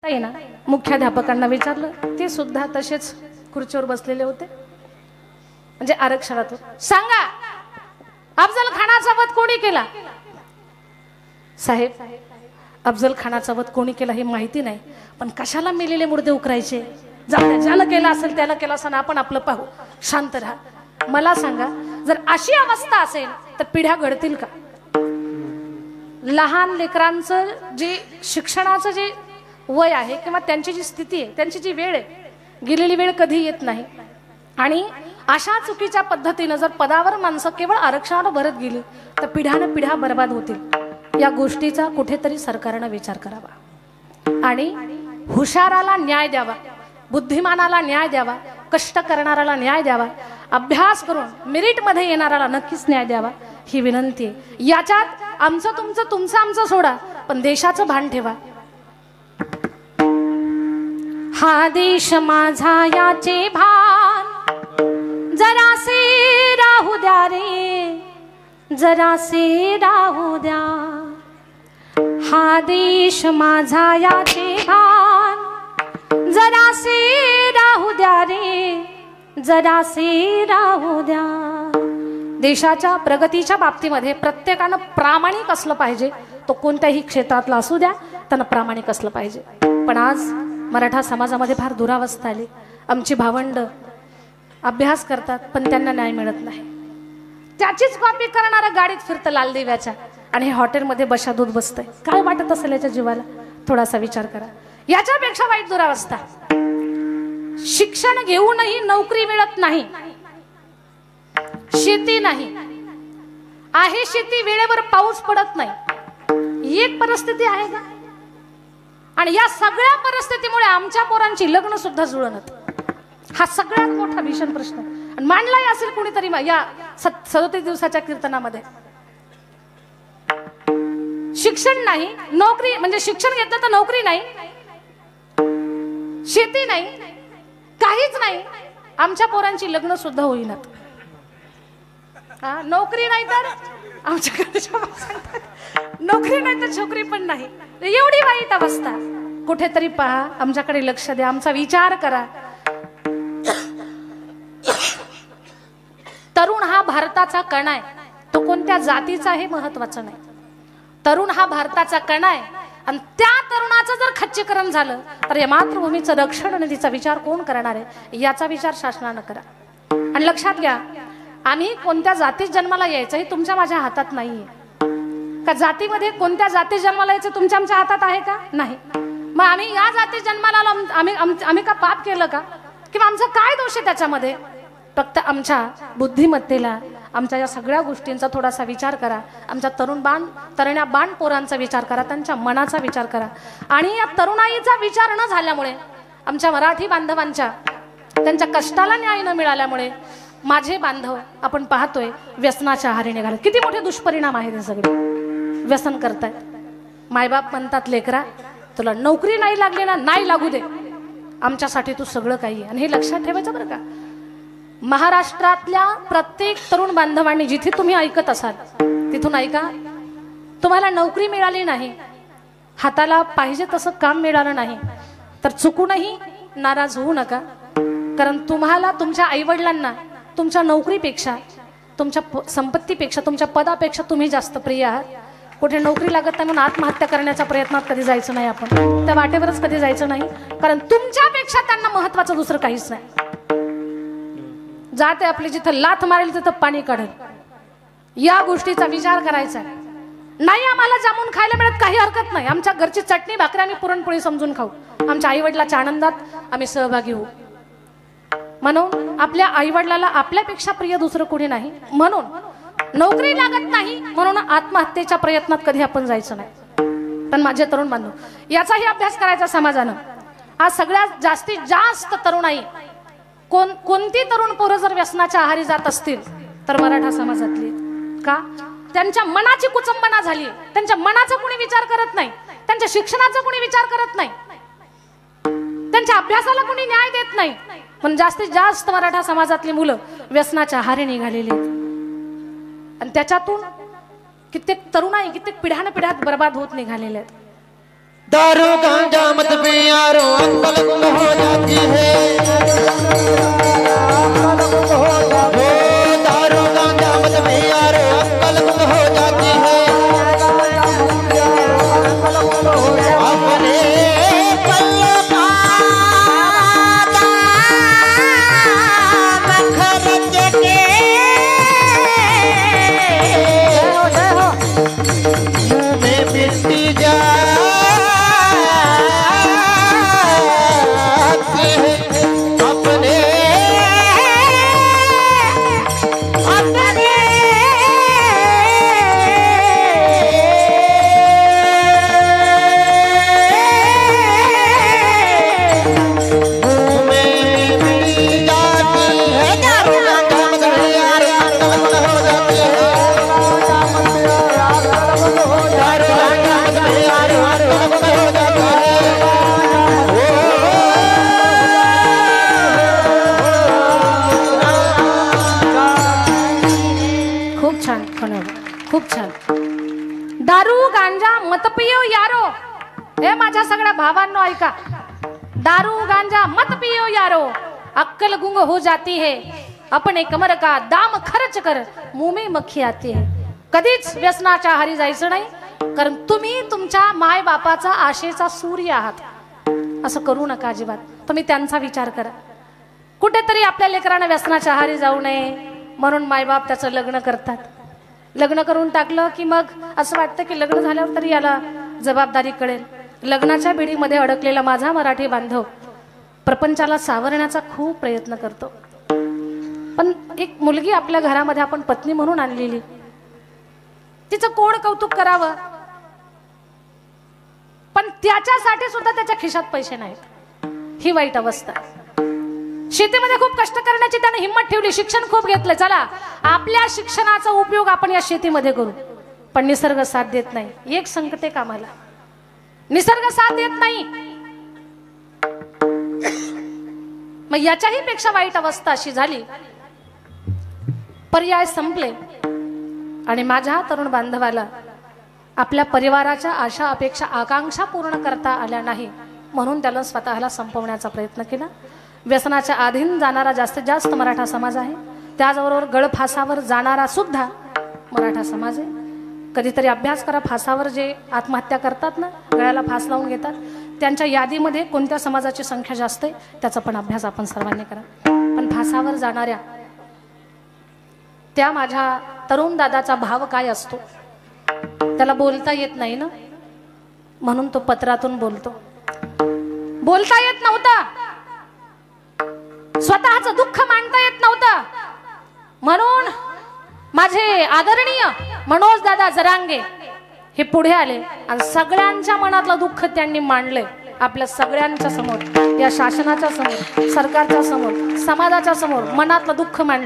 ना मुख्याध्यापकांना विचारलं, ते सुद्धा तसेच खुर्चीवर बसलेले होते, म्हणजे आरक्षणात. सांगा, अफजल खानाचा वध कोणी केला? साहेब, अफजल खानाचा वध कोणी केला हे माहिती नाही, पण कशाला मेलेले मुर्दे उकरायचे? ज्यानं केला असेल त्याला केला असेल, आपण आपलं पाहू, शांत राहा. मला सांगा, जर अशी अवस्था असेल तर पिढ्या घडतील का? लहान लेकरांचं जे शिक्षणाचं जे वय आहे किंवा त्यांची जी स्थिती आहे, त्यांची जी वेळ आहे, गेलेली वेळ कधी येत नाही. आणि अशा चुकीच्या पद्धतीनं जर पदावर माणसं केवळ आरक्षणावर भरत गेली तर पिढ्यानं पिढ्या बर्बाद होतील. या गोष्टीचा कुठेतरी सरकारनं विचार करावा आणि हुशाराला न्याय द्यावा, बुद्धिमानाला न्याय द्यावा, कष्ट करणाऱ्याला न्याय द्यावा, अभ्यास करून मेरिटमध्ये येणाऱ्याला नक्कीच न्याय द्यावा, ही विनंती आहे. याच्यात आमचं तुमचं आमचं सोडा, पण देशाचं भान ठेवा. हा देश माझा याचे भान जरासे राहू द्या रे, जरासे राहू द्या. हा देश माझा याचे भान जरासे राहू द्या रे, जरासे राहू द्या. देशाच्या प्रगतीच्या बाबतीमध्ये प्रत्येकानं प्रामाणिक असलं पाहिजे. तो कोणत्याही क्षेत्रातला असू द्या, त्यानं प्रामाणिक असलं पाहिजे. पण आज मराठा समाजामध्ये फार दुरावस्था आली. आमची भावंड अभ्यास करतात पण त्यांना न्याय मिळत नाही. त्याचीच कॉपी करणारा गाडीत फिरतं लाल दिव्याच्या आणि हे हॉटेलमध्ये बशा दूध बसतंय. काय वाटत असेल याच्या जीवाला? थोडासा विचार करा. याच्यापेक्षा वाईट दुरावस्था, शिक्षण घेऊनही नोकरी मिळत नाही, शेती नाही आहे, शेती वेळेवर पाऊस पडत नाही, एक परिस्थिती आहे का? आणि या सगळ्या परिस्थितीमुळे आमच्या पोरांची लग्न सुद्धा जुळणत. हा सगळ्यात मोठा भीषण प्रश्न आणि मांडलाही असेल कुणीतरी या 37 दिवसाच्या कीर्तनामध्ये. शिक्षण नाही, नोकरी म्हणजे शिक्षण घेतलं तर नोकरी नाही, शेती नाही, काहीच नाही, आमच्या पोरांची लग्न सुद्धा होईनात. नोकरी नाही तर आमच्याकडे नोकरी नाही तर छोकरी पण नाही. एवढी वाईट अवस्था. कुठेतरी पहा, आमच्याकडे लक्ष द्या, आमचा विचार करा. तरुण हा भारताचा कणा आहे, तो कोणत्या जातीचा हे महत्वाचं नाही. तरुण हा भारताचा कणा आहे आणि त्या तरुणाचं जर खच्चीकरण झालं तर या मातृभूमीचं रक्षण आणि तिचा विचार कोण करणार आहे, याचा विचार शासनानं करा. आणि लक्षात घ्या, आम्ही कोणत्या जातीत जन्माला यायचं हे तुमच्या माझ्या हातात नाहीये का? जातीमध्ये कोणत्या जातीत जन्माला यायचं तुमच्या आमच्या हातात आहे का? नाही. मग आम्ही या जातीत जन्माला आलो, आम्ही का पाप केलं का? किंवा आमचा काय दोष आहे त्याच्यामध्ये? फक्त आमच्या बुद्धिमत्तेला, आमच्या या सगळ्या गोष्टींचा थोडासा विचार करा. आमच्या तरुण्या बाण पोरांचा विचार करा, त्यांच्या मनाचा विचार करा. आणि या तरुणाईचा विचार न झाल्यामुळे, आमच्या मराठी बांधवांच्या त्यांच्या कष्टाला न्याय न मिळाल्यामुळे माझे बांधव आपण पाहतोय व्यसनाच्या आहारी निघाले. किती मोठे दुष्परिणाम आहेत हे सगळे. व्यसन करतायत. मायबाप म्हणतात, लेकरा तुला नोकरी नाही लागली ना, नाही लागू दे, आमच्यासाठी तू सगळं काही. आणि हे लक्षात ठेवायचं बरं का. महाराष्ट्रातल्या प्रत्येक तरुण बांधवांनी जिथे तुम्ही ऐकत असाल तिथून ऐका. तुम्हाला नोकरी मिळाली नाही, हाताला पाहिजे तसं काम मिळालं नाही तर चुकूनही नाराज होऊ नका. कारण तुम्हाला तुमच्या आईवडिलांना तुमच्या नोकरीपेक्षा, तुमच्या संपत्तीपेक्षा, तुमच्या पदापेक्षा तुम्ही जास्त प्रिय आहात. कुठे नोकरी लागत नाही म्हणून आत्महत्या करण्याच्या प्रयत्नात कधी जायचं नाही. आपण त्या वाटेवरच कधी जायचं नाही, कारण तुमच्यापेक्षा त्यांना महत्वाचं दुसरं काहीच नाही. जाते आपली जिथं लाथ मारेल तिथं पाणी काढेल. या गोष्टीचा विचार करायचा नाही. आम्हाला जामून खायला मिळत, काही हरकत नाही. आमच्या घरची चटणी भाकरी आम्ही पुरणपोळी समजून खाऊ. आमच्या आईवडिलाच्या आनंदात आम्ही सहभागी होऊ. म्हणून आपल्या आईवडिलाला आपल्यापेक्षा प्रिय दुसरं कोणी नाही. म्हणून नोकरी लागत नाही म्हणून आत्महत्येच्या प्रयत्नात कधी आपण जायचं नाही. पण माझे तरुण बांधव, याचाही अभ्यास करायचा समाजानं. आज सगळ्यात जास्तीत जास्त तरुणाई, कोणती तरुण पोरं जर व्यसनाच्या आहारी जात असतील तर मराठा समाजातली. का? त्यांच्या मनाची कुचंबना झाली. त्यांच्या मनाचा कोणी विचार करत नाही, त्यांच्या शिक्षणाचा कोणी विचार करत नाही, त्यांच्या अभ्यासाला कोणी न्याय देत नाही. पण जास्तीत जास्त मराठा समाजातली मुलं व्यसनाच्या आहारी निघालेली आहेत. आणि त्याच्यातून कित्येक तरुणाई, कित्येक पिढ्यान पिढ्यात बर्बाद होत निघालेले आहेत. दारू गांजा मत पिया भावांनो ऐका, दारू गांजा मत पियो यारो, अक्कल गुंग हो जाती है, अपने कमर का दाम खर्च कर, मुंह में मक्खी आती है. कधीच व्यसनाच्या आहारी जायचं नाही, कारण तुम्ही तुमच्या माय बापाचा आशेचा सूर्य आहात. असं करू नका अजिबात. तुम्ही त्यांचा विचार करा. कुठेतरी आपल्या लेकरांना व्यसनाच्या आहारी जाऊ नये म्हणून मायबाप त्याचं लग्न करतात. लग्न करून टाकलं की मग असं वाटतं की लग्न झाल्यावर तरी याला जबाबदारी कळेल. लग्नाच्या बेडीमध्ये अडकलेला माझा मराठी बांधव प्रपंचाला सावरण्याचा खूप प्रयत्न करतो. पण एक मुलगी आपल्या घरामध्ये आपण पत्नी म्हणून आणलेली, तिचं कोण कौतुक करावं, पण त्याच्यासाठी सुद्धा त्याच्या खिशात पैसे नाहीत. ही वाईट अवस्था. शेतीमध्ये खूप कष्ट करण्याची त्याने हिंमत ठेवली, शिक्षण खूप घेतलं, चला आपल्या शिक्षणाचा उपयोग आपण या शेतीमध्ये करू. पण निसर्ग साथ देत नाही. एक संकट आहे कामाला, निसर्ग साथ देत नाही. मग याच्याही पेक्षा वाईट अवस्था अशी झाली, पर्याय संपले आणि माझ्या तरुण बांधवाला आपल्या परिवाराच्या आशा अपेक्षा आकांक्षा पूर्ण करता आल्या नाही, म्हणून त्याला स्वतःला संपवण्याचा प्रयत्न केला. व्यसनाच्या अधीन जाणारा जास्तीत जास्त मराठा समाज आहे. त्याचबरोबर गळफासावर जाणारा सुद्धा मराठा समाज आहे. कधीतरी अभ्यास करा, फासावर जे आत्महत्या करतात ना, गळ्याला फास लावून घेतात, त्यांच्या यादीमध्ये कोणत्या समाजाची संख्या जास्त आहे त्याचा पण अभ्यास आपण सर्वांनी करा. पण फासावर जाणाऱ्या त्या माझ्या तरुण दादाचा भाव काय असतो, त्याला बोलता येत नाही ना, म्हणून तो पत्रातून बोलतो. बोलता येत नव्हता, स्वतःचं दुःख मांडता येत नव्हतं, म्हणून माझे आदरणीय मनोज दादा जरांगे हे पुढे आले आणि सगळ्यांच्या मनातलं दुःख त्यांनी मांडलंय आपल्या सगळ्यांच्या समोर, या शासनाच्या समोर, सरकारच्या समोर, समाजाच्या समोर मनातलं दुःख मांडलंय.